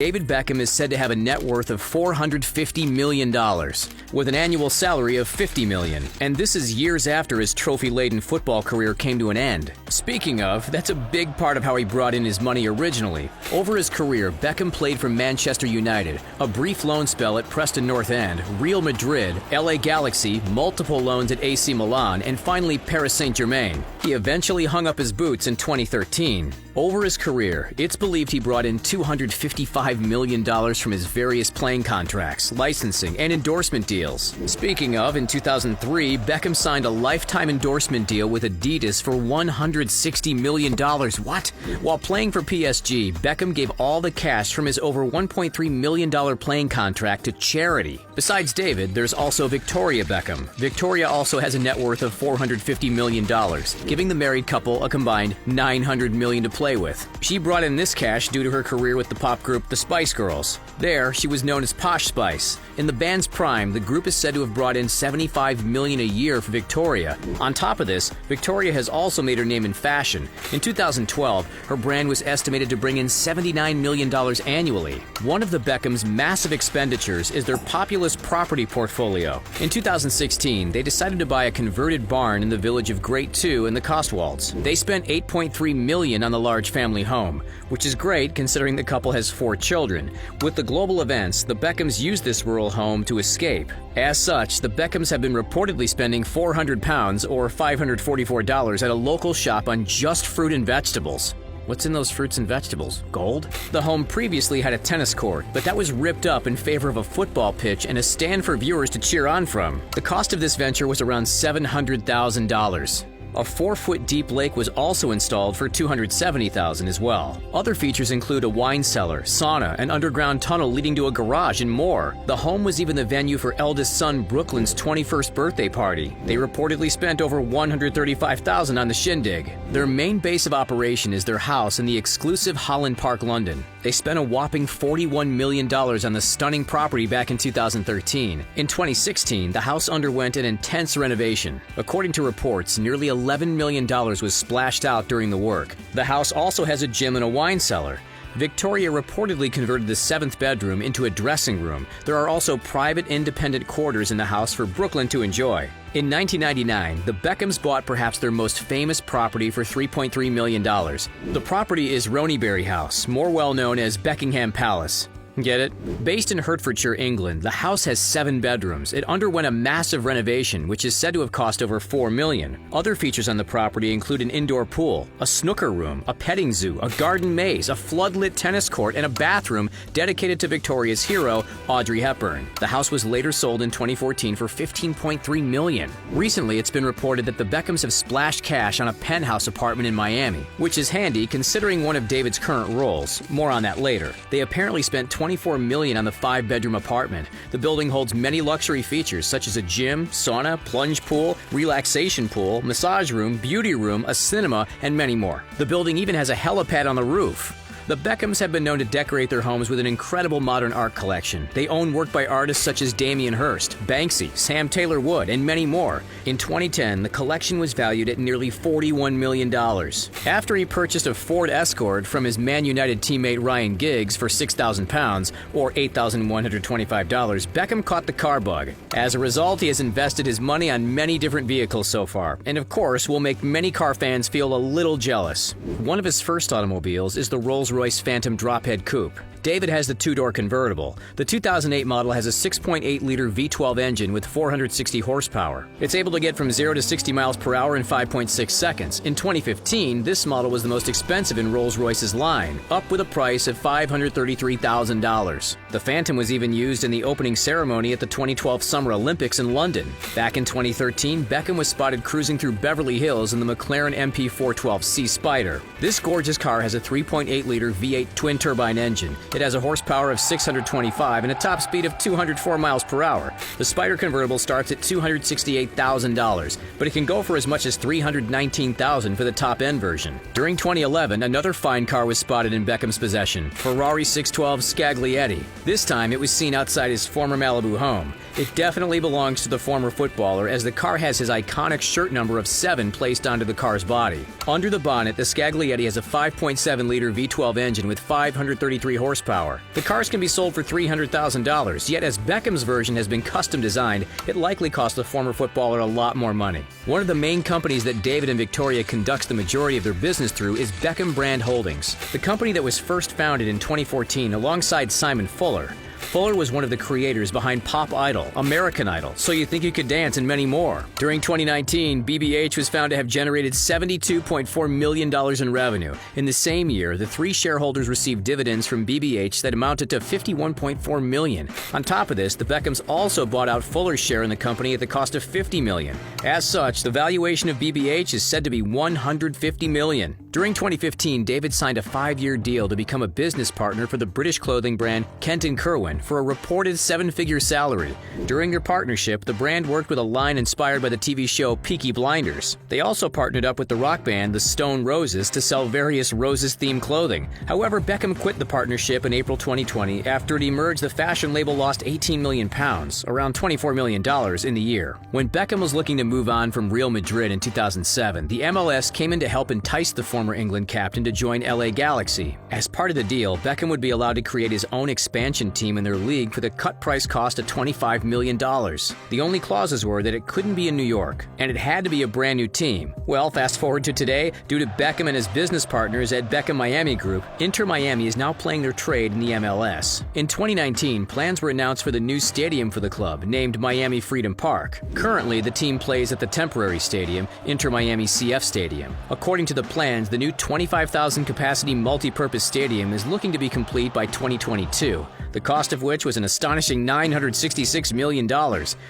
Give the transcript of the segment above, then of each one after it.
David Beckham is said to have a net worth of $450 million, with an annual salary of $50 million, and this is years after his trophy-laden football career came to an end. Speaking of, that's a big part of how he brought in his money originally. Over his career, Beckham played for Manchester United, a brief loan spell at Preston North End, Real Madrid, LA Galaxy, multiple loans at AC Milan, and finally Paris Saint-Germain. He eventually hung up his boots in 2013. Over his career, it's believed he brought in $255 million from his various playing contracts, licensing, and endorsement deals. Speaking of, in 2003, Beckham signed a lifetime endorsement deal with Adidas for $160 million. What? While playing for PSG, Beckham gave all the cash from his over $1.3 million playing contract to charity. Besides David, there's also Victoria Beckham. Victoria also has a net worth of $450 million, giving the married couple a combined $900 million to play with. She brought in this cash due to her career with the pop group The Spice Girls. There, she was known as Posh Spice. In the band's prime, the group is said to have brought in $75 million a year for Victoria. On top of this, Victoria has also made her name in fashion. In 2012, her brand was estimated to bring in $79 million annually. One of the Beckham's massive expenditures is their populous property portfolio. In 2016, they decided to buy a converted barn in the village of Great 2 in the Cotswolds. They spent $8.3 million on the large family home, which is great considering the couple has 4 children. With the global events, the Beckhams used this rural home to escape. As such, the Beckhams have been reportedly spending £400 or $544 at a local shop on just fruit and vegetables. What's in those fruits and vegetables? Gold? The home previously had a tennis court, but that was ripped up in favor of a football pitch and a stand for viewers to cheer on from. The cost of this venture was around $700,000. A 4-foot deep lake was also installed for $270,000 as well. Other features include a wine cellar, sauna, an underground tunnel leading to a garage, and more. The home was even the venue for eldest son Brooklyn's 21st birthday party. They reportedly spent over $135,000 on the shindig. Their main base of operation is their house in the exclusive Holland Park, London. They spent a whopping $41 million on the stunning property back in 2013. In 2016, the house underwent an intense renovation. According to reports, nearly $11 million was splashed out during the work. The house also has a gym and a wine cellar. Victoria reportedly converted the 7th bedroom into a dressing room. There are also private independent quarters in the house for Brooklyn to enjoy. In 1999, the Beckhams bought perhaps their most famous property for $3.3 million. The property is Ronyberry House, more well known as Buckingham Palace. Get it? Based in Hertfordshire, England, the house has 7 bedrooms. It underwent a massive renovation, which is said to have cost over $4 million. Other features on the property include an indoor pool, a snooker room, a petting zoo, a garden maze, a floodlit tennis court, and a bathroom dedicated to Victoria's hero, Audrey Hepburn. The house was later sold in 2014 for $15.3 million. Recently, it's been reported that the Beckhams have splashed cash on a penthouse apartment in Miami, which is handy considering one of David's current roles. More on that later. They apparently spent $24 million on the 5-bedroom apartment. The building holds many luxury features such as a gym, sauna, plunge pool, relaxation pool, massage room, beauty room, a cinema, and many more. The building even has a helipad on the roof. The Beckhams have been known to decorate their homes with an incredible modern art collection. They own work by artists such as Damien Hirst, Banksy, Sam Taylor Wood, and many more. In 2010, the collection was valued at nearly $41 million. After he purchased a Ford Escort from his Man United teammate Ryan Giggs for £6,000 or $8,125, Beckham caught the car bug. As a result, he has invested his money on many different vehicles so far, and of course will make many car fans feel a little jealous. One of his first automobiles is the Rolls-Royce Phantom Drophead Coupe. David has the 2-door convertible. The 2008 model has a 6.8-liter V12 engine with 460 horsepower. It's able to get from 0 to 60 miles per hour in 5.6 seconds. In 2015, this model was the most expensive in Rolls-Royce's line, up with a price of $533,000. The Phantom was even used in the opening ceremony at the 2012 Summer Olympics in London. Back in 2013, Beckham was spotted cruising through Beverly Hills in the McLaren MP412C Spider. This gorgeous car has a 3.8-liter V8 twin-turbine engine. It has a horsepower of 625 and a top speed of 204 miles per hour. The Spider convertible starts at $268,000, but it can go for as much as $319,000 for the top-end version. During 2011, another fine car was spotted in Beckham's possession, Ferrari 612 Scaglietti. This time, it was seen outside his former Malibu home. It definitely belongs to the former footballer, as the car has his iconic shirt number of 7 placed onto the car's body. Under the bonnet, the Scaglietti has a 5.7-liter V12 engine with 533 horsepower horsepower. The cars can be sold for $300,000, yet as Beckham's version has been custom designed, it likely cost the former footballer a lot more money. One of the main companies that David and Victoria conducts the majority of their business through is Beckham Brand Holdings, the company that was first founded in 2014 alongside Simon Fuller. Fuller was one of the creators behind Pop Idol, American Idol, So You Think You Could Dance, and many more. During 2019, BBH was found to have generated $72.4 million in revenue. In the same year, the three shareholders received dividends from BBH that amounted to $51.4 million. On top of this, the Beckhams also bought out Fuller's share in the company at the cost of $50 million. As such, the valuation of BBH is said to be $150 million. During 2015, David signed a 5-year deal to become a business partner for the British clothing brand Kent & Kerwin for a reported 7-figure salary. During their partnership, the brand worked with a line inspired by the TV show Peaky Blinders. They also partnered up with the rock band the Stone Roses to sell various Roses-themed clothing. However, Beckham quit the partnership in April 2020 after it emerged the fashion label lost £18 million, around $24 million in the year. When Beckham was looking to move on from Real Madrid in 2007, the MLS came in to help entice the former England captain to join LA Galaxy. As part of the deal, Beckham would be allowed to create his own expansion team in their league for the cut price cost of $25 million. The only clauses were that it couldn't be in New York, and it had to be a brand new team. Well, fast forward to today, due to Beckham and his business partners at Beckham Miami Group, Inter Miami is now playing their trade in the MLS. In 2019, plans were announced for the new stadium for the club, named Miami Freedom Park. Currently, the team plays at the temporary stadium, Inter Miami CF Stadium. According to the plans, the new 25,000 capacity multi-purpose stadium is looking to be complete by 2022, the cost of which was an astonishing $966 million.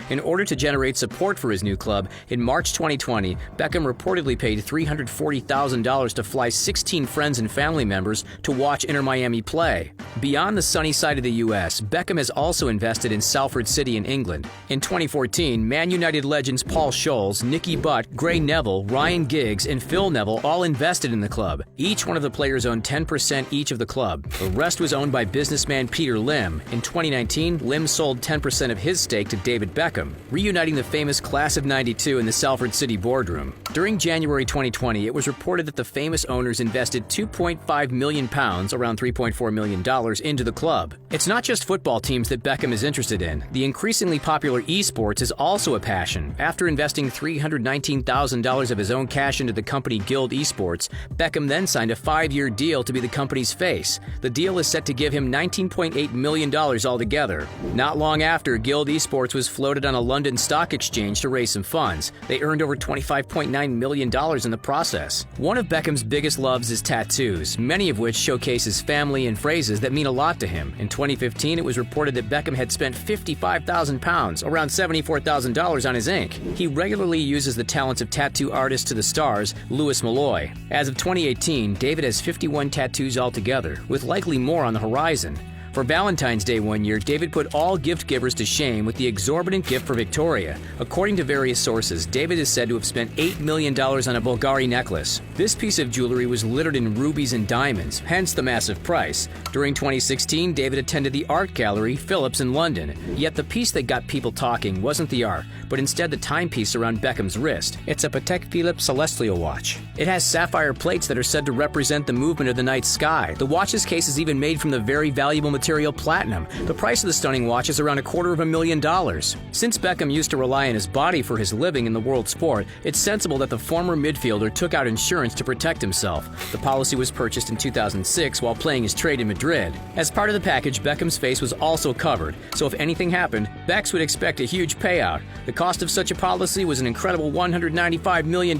In order to generate support for his new club, in March 2020, Beckham reportedly paid $340,000 to fly 16 friends and family members to watch Inter Miami play. Beyond the sunny side of the U.S., Beckham has also invested in Salford City in England. In 2014, Man United legends Paul Scholes, Nicky Butt, Gray Neville, Ryan Giggs, and Phil Neville all invested in the club. Each one of the players owned 10% each of the club. The rest was owned by businessman Peter Lim. In 2019, Lim sold 10% of his stake to David Beckham, reuniting the famous class of '92 in the Salford City boardroom. During January 2020, it was reported that the famous owners invested £2.5 million, around $3.4 million, into the club. It's not just football teams that Beckham is interested in. The increasingly popular esports is also a passion. After investing $319,000 of his own cash into the company Guild Esports, Beckham then signed a 5-year deal to be the company's face. The deal is set to give him $19.8 million altogether. Not long after, Guild Esports was floated on a London stock exchange to raise some funds. They earned over $25.9 million in the process. One of Beckham's biggest loves is tattoos, many of which showcase his family and phrases that mean a lot to him. In 2015, it was reported that Beckham had spent £55,000, around $74,000 on his ink. He regularly uses the talents of tattoo artist to the stars, Louis Malloy. As of 2018, David has 51 tattoos altogether, with likely more on the horizon. For Valentine's Day one year, David put all gift givers to shame with the exorbitant gift for Victoria. According to various sources, David is said to have spent $8 million on a Bulgari necklace. This piece of jewelry was littered in rubies and diamonds, hence the massive price. During 2016, David attended the art gallery Phillips in London. Yet the piece that got people talking wasn't the art, but instead the timepiece around Beckham's wrist. It's a Patek Philippe Celestial watch. It has sapphire plates that are said to represent the movement of the night sky. The watch's case is even made from the very valuable material platinum. The price of the stunning watch is around $250,000. Since Beckham used to rely on his body for his living in the world sport, it's sensible that the former midfielder took out insurance to protect himself. The policy was purchased in 2006 while playing his trade in Madrid. As part of the package, Beckham's face was also covered, so if anything happened, Becks would expect a huge payout. The cost of such a policy was an incredible $195 million,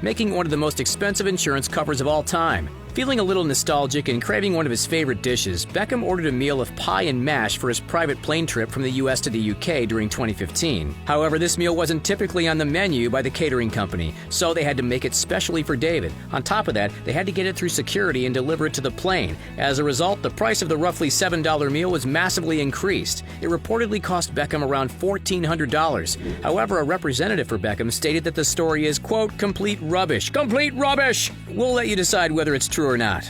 making it one of the most expensive insurance covers of all time. Feeling a little nostalgic and craving one of his favorite dishes, Beckham ordered a meal of pie and mash for his private plane trip from the US to the UK during 2015. However, this meal wasn't typically on the menu by the catering company, so they had to make it specially for David. On top of that, they had to get it through security and deliver it to the plane. As a result, the price of the roughly $7 meal was massively increased. It reportedly cost Beckham around $1,400. However, a representative for Beckham stated that the story is, quote, complete rubbish. Complete rubbish! We'll let you decide whether it's true or not.